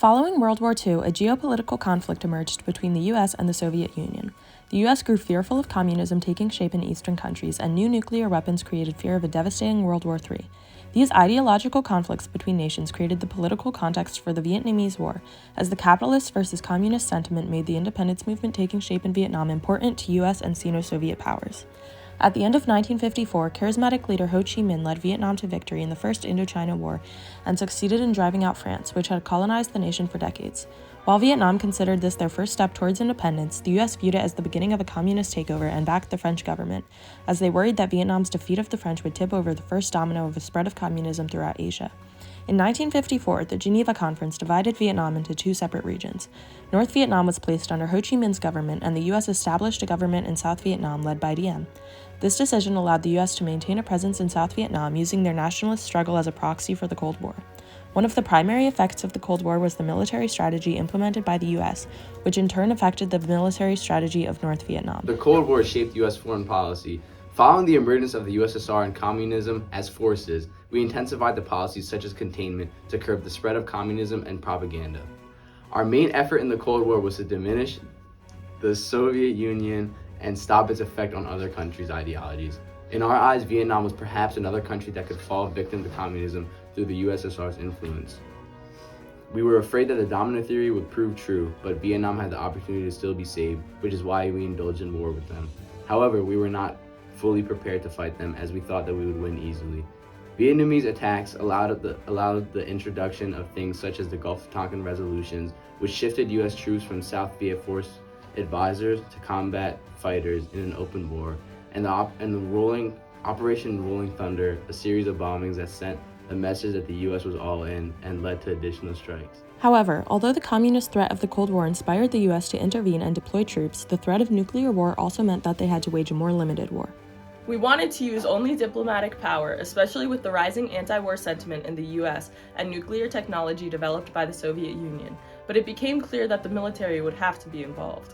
Following World War II, a geopolitical conflict emerged between the US and the Soviet Union. The US grew fearful of communism taking shape in Eastern countries, and new nuclear weapons created fear of a devastating World War III. These ideological conflicts between nations created the political context for the Vietnamese War, as the capitalist versus communist sentiment made the independence movement taking shape in Vietnam important to US and Sino-Soviet powers. At the end of 1954, charismatic leader Ho Chi Minh led Vietnam to victory in the First Indochina War and succeeded in driving out France, which had colonized the nation for decades. While Vietnam considered this their first step towards independence, the US viewed it as the beginning of a communist takeover and backed the French government, as they worried that Vietnam's defeat of the French would tip over the first domino of a spread of communism throughout Asia. In 1954, the Geneva Conference divided Vietnam into two separate regions. North Vietnam was placed under Ho Chi Minh's government, and the US established a government in South Vietnam led by Diem. This decision allowed the US to maintain a presence in South Vietnam, using their nationalist struggle as a proxy for the Cold War. One of the primary effects of the Cold War was the military strategy implemented by the US, which in turn affected the military strategy of North Vietnam. The Cold War shaped US foreign policy. Following the emergence of the USSR and communism as forces, we intensified the policies such as containment to curb the spread of communism and propaganda. Our main effort in the Cold War was to diminish the Soviet Union and stop its effect on other countries' ideologies. In our eyes, Vietnam was perhaps another country that could fall victim to communism through the USSR's influence. We were afraid that the domino theory would prove true, but Vietnam had the opportunity to still be saved, which is why we indulged in war with them. However, we were not fully prepared to fight them, as we thought that we would win easily. Vietnamese attacks allowed the introduction of things such as the Gulf of Tonkin resolutions, which shifted US troops from South Viet Force advisors to combat fighters in an open war, and the Operation Rolling Thunder, a series of bombings that sent a message that the US was all in and led to additional strikes. However, although the communist threat of the Cold War inspired the US to intervene and deploy troops, the threat of nuclear war also meant that they had to wage a more limited war. We wanted to use only diplomatic power, especially with the rising anti-war sentiment in the US and nuclear technology developed by the Soviet Union, but it became clear that the military would have to be involved.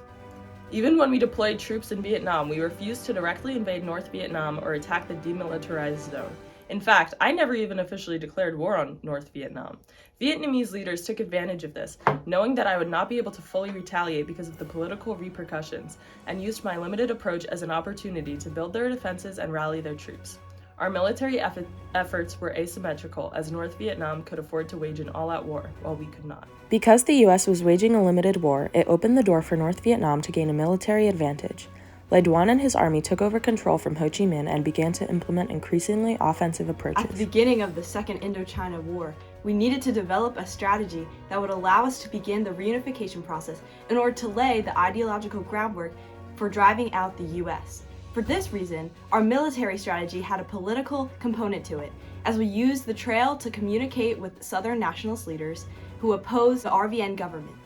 Even when we deployed troops in Vietnam, we refused to directly invade North Vietnam or attack the demilitarized zone. In fact, I never even officially declared war on North Vietnam. Vietnamese leaders took advantage of this, knowing that I would not be able to fully retaliate because of the political repercussions, and used my limited approach as an opportunity to build their defenses and rally their troops. Our military efforts were asymmetrical, as North Vietnam could afford to wage an all-out war, while we could not. Because the US was waging a limited war, it opened the door for North Vietnam to gain a military advantage. Le Duan and his army took over control from Ho Chi Minh and began to implement increasingly offensive approaches. At the beginning of the Second Indochina War, we needed to develop a strategy that would allow us to begin the reunification process in order to lay the ideological groundwork for driving out the US. For this reason, our military strategy had a political component to it, as we used the trail to communicate with Southern nationalist leaders who opposed the RVN government.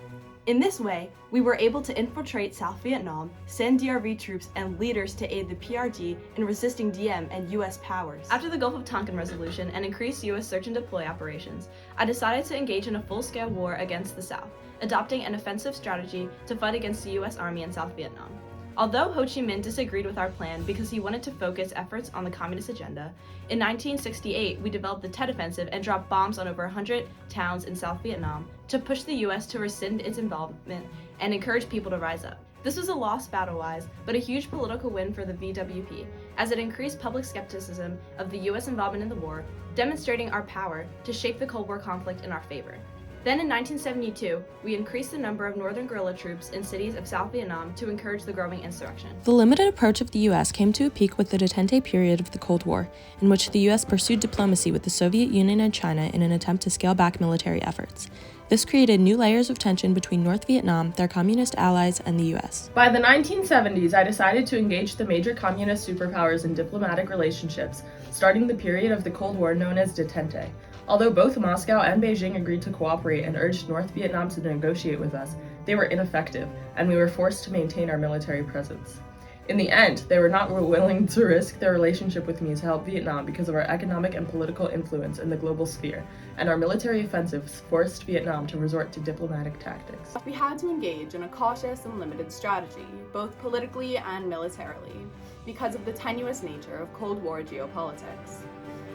In this way, we were able to infiltrate South Vietnam, send DRV troops and leaders to aid the PRG in resisting Diem and US powers. After the Gulf of Tonkin resolution and increased US search and deploy operations, I decided to engage in a full-scale war against the South, adopting an offensive strategy to fight against the US Army in South Vietnam. Although Ho Chi Minh disagreed with our plan because he wanted to focus efforts on the communist agenda, in 1968 we developed the Tet Offensive and dropped bombs on over 100 towns in South Vietnam to push the US to rescind its involvement and encourage people to rise up. This was a loss battle-wise, but a huge political win for the VWP, as it increased public skepticism of the US involvement in the war, demonstrating our power to shape the Cold War conflict in our favor. Then in 1972, we increased the number of Northern guerrilla troops in cities of South Vietnam to encourage the growing insurrection. The limited approach of the US came to a peak with the Detente period of the Cold War, in which the US pursued diplomacy with the Soviet Union and China in an attempt to scale back military efforts. This created new layers of tension between North Vietnam, their communist allies, and the US. By the 1970s, I decided to engage the major communist superpowers in diplomatic relationships, starting the period of the Cold War known as Detente. Although both Moscow and Beijing agreed to cooperate and urged North Vietnam to negotiate with us, they were ineffective, and we were forced to maintain our military presence. In the end, they were not willing to risk their relationship with me to help Vietnam because of our economic and political influence in the global sphere, and our military offensives forced Vietnam to resort to diplomatic tactics. We had to engage in a cautious and limited strategy, both politically and militarily, because of the tenuous nature of Cold War geopolitics.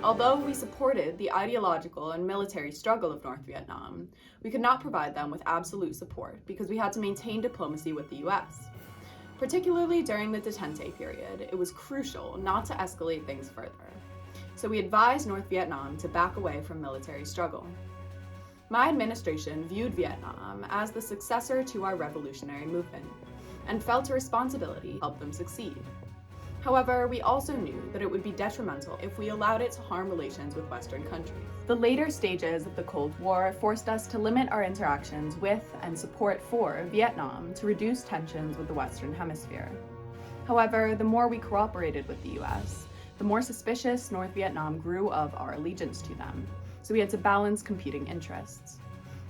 Although we supported the ideological and military struggle of North Vietnam, we could not provide them with absolute support because we had to maintain diplomacy with the US. Particularly during the detente period, it was crucial not to escalate things further. So we advised North Vietnam to back away from military struggle. My administration viewed Vietnam as the successor to our revolutionary movement and felt a responsibility to help them succeed. However, we also knew that it would be detrimental if we allowed it to harm relations with Western countries. The later stages of the Cold War forced us to limit our interactions with and support for Vietnam to reduce tensions with the Western Hemisphere. However, the more we cooperated with the US, the more suspicious North Vietnam grew of our allegiance to them, so we had to balance competing interests.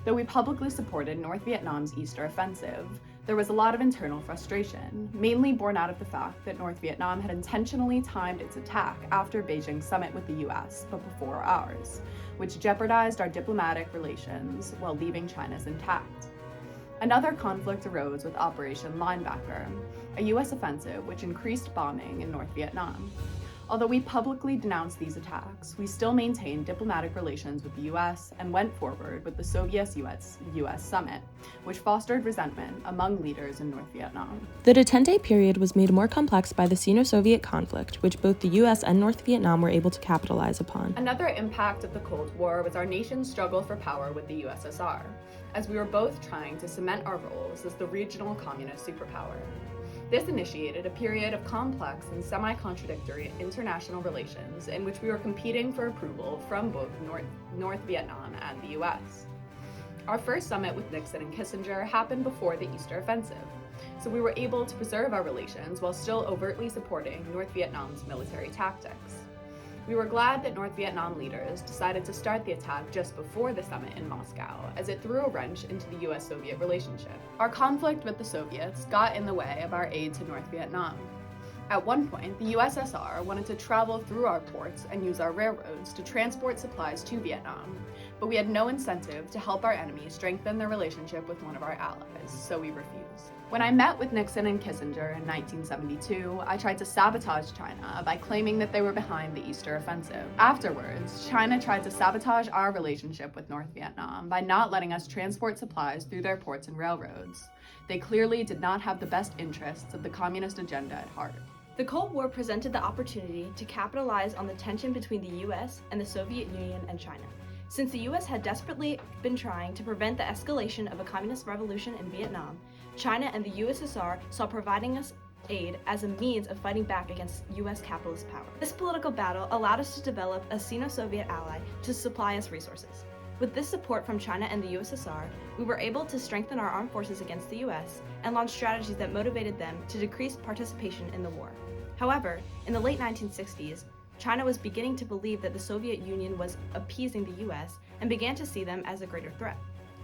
Though we publicly supported North Vietnam's Easter Offensive, there was a lot of internal frustration, mainly born out of the fact that North Vietnam had intentionally timed its attack after Beijing's summit with the US, but before ours, which jeopardized our diplomatic relations while leaving China's intact. Another conflict arose with Operation Linebacker, a US offensive which increased bombing in North Vietnam. Although we publicly denounced these attacks, we still maintained diplomatic relations with the US and went forward with the Soviet-US summit, which fostered resentment among leaders in North Vietnam. The detente period was made more complex by the Sino-Soviet conflict, which both the US and North Vietnam were able to capitalize upon. Another impact of the Cold War was our nation's struggle for power with the USSR, as we were both trying to cement our roles as the regional communist superpower. This initiated a period of complex and semi-contradictory international relations in which we were competing for approval from both North Vietnam and the US. Our first summit with Nixon and Kissinger happened before the Easter Offensive, so we were able to preserve our relations while still overtly supporting North Vietnam's military tactics. We were glad that North Vietnam leaders decided to start the attack just before the summit in Moscow, as it threw a wrench into the US-Soviet relationship. Our conflict with the Soviets got in the way of our aid to North Vietnam. At one point, the USSR wanted to travel through our ports and use our railroads to transport supplies to Vietnam, but we had no incentive to help our enemy strengthen their relationship with one of our allies, so we refused. When I met with Nixon and Kissinger in 1972, I tried to sabotage China by claiming that they were behind the Easter Offensive. Afterwards, China tried to sabotage our relationship with North Vietnam by not letting us transport supplies through their ports and railroads. They clearly did not have the best interests of the communist agenda at heart. The Cold War presented the opportunity to capitalize on the tension between the US and the Soviet Union and China. Since the US had desperately been trying to prevent the escalation of a communist revolution in Vietnam, China and the USSR saw providing us aid as a means of fighting back against US capitalist power. This political battle allowed us to develop a Sino-Soviet ally to supply us resources. With this support from China and the USSR, we were able to strengthen our armed forces against the US and launch strategies that motivated them to decrease participation in the war. However, in the late 1960s, China was beginning to believe that the Soviet Union was appeasing the US and began to see them as a greater threat.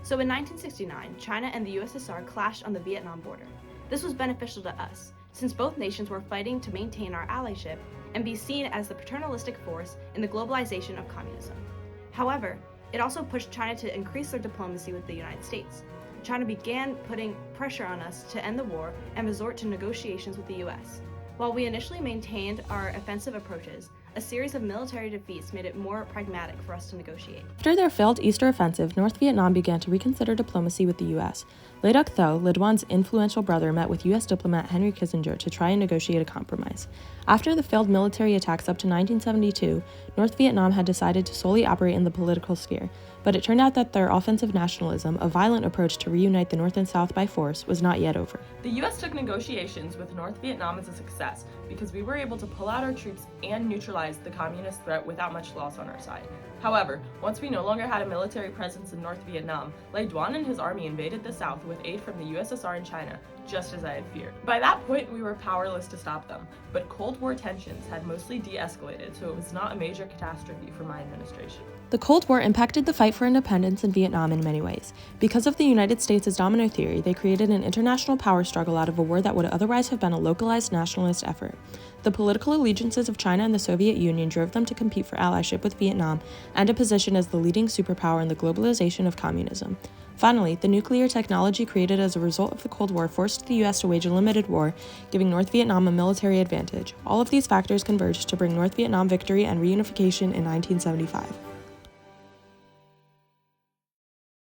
So in 1969, China and the USSR clashed on the Vietnam border. This was beneficial to us, since both nations were fighting to maintain our allyship and be seen as the paternalistic force in the globalization of communism. However, it also pushed China to increase their diplomacy with the United States. China began putting pressure on us to end the war and resort to negotiations with the US. While we initially maintained our offensive approaches, a series of military defeats made it more pragmatic for us to negotiate. After their failed Easter Offensive, North Vietnam began to reconsider diplomacy with the US. Le Duc Tho, Le Duan's influential brother, met with US diplomat Henry Kissinger to try and negotiate a compromise. After the failed military attacks up to 1972, North Vietnam had decided to solely operate in the political sphere, but it turned out that their offensive nationalism, a violent approach to reunite the North and South by force, was not yet over. The US took negotiations with North Vietnam as a success because we were able to pull out our troops and neutralize the communist threat without much loss on our side. However, once we no longer had a military presence in North Vietnam, Le Duan and his army invaded the South with aid from the USSR and China, just as I had feared. By that point, we were powerless to stop them, but Cold War tensions had mostly de-escalated, so it was not a major catastrophe for my administration. The Cold War impacted the fight for independence in Vietnam in many ways. Because of the United States' domino theory, they created an international power struggle out of a war that would otherwise have been a localized nationalist effort. The political allegiances of China and the Soviet Union drove them to compete for allyship with Vietnam and a position as the leading superpower in the globalization of communism. Finally, the nuclear technology created as a result of the Cold War forced the U.S. to wage a limited war, giving North Vietnam a military advantage. All of these factors converged to bring North Vietnam victory and reunification in 1975.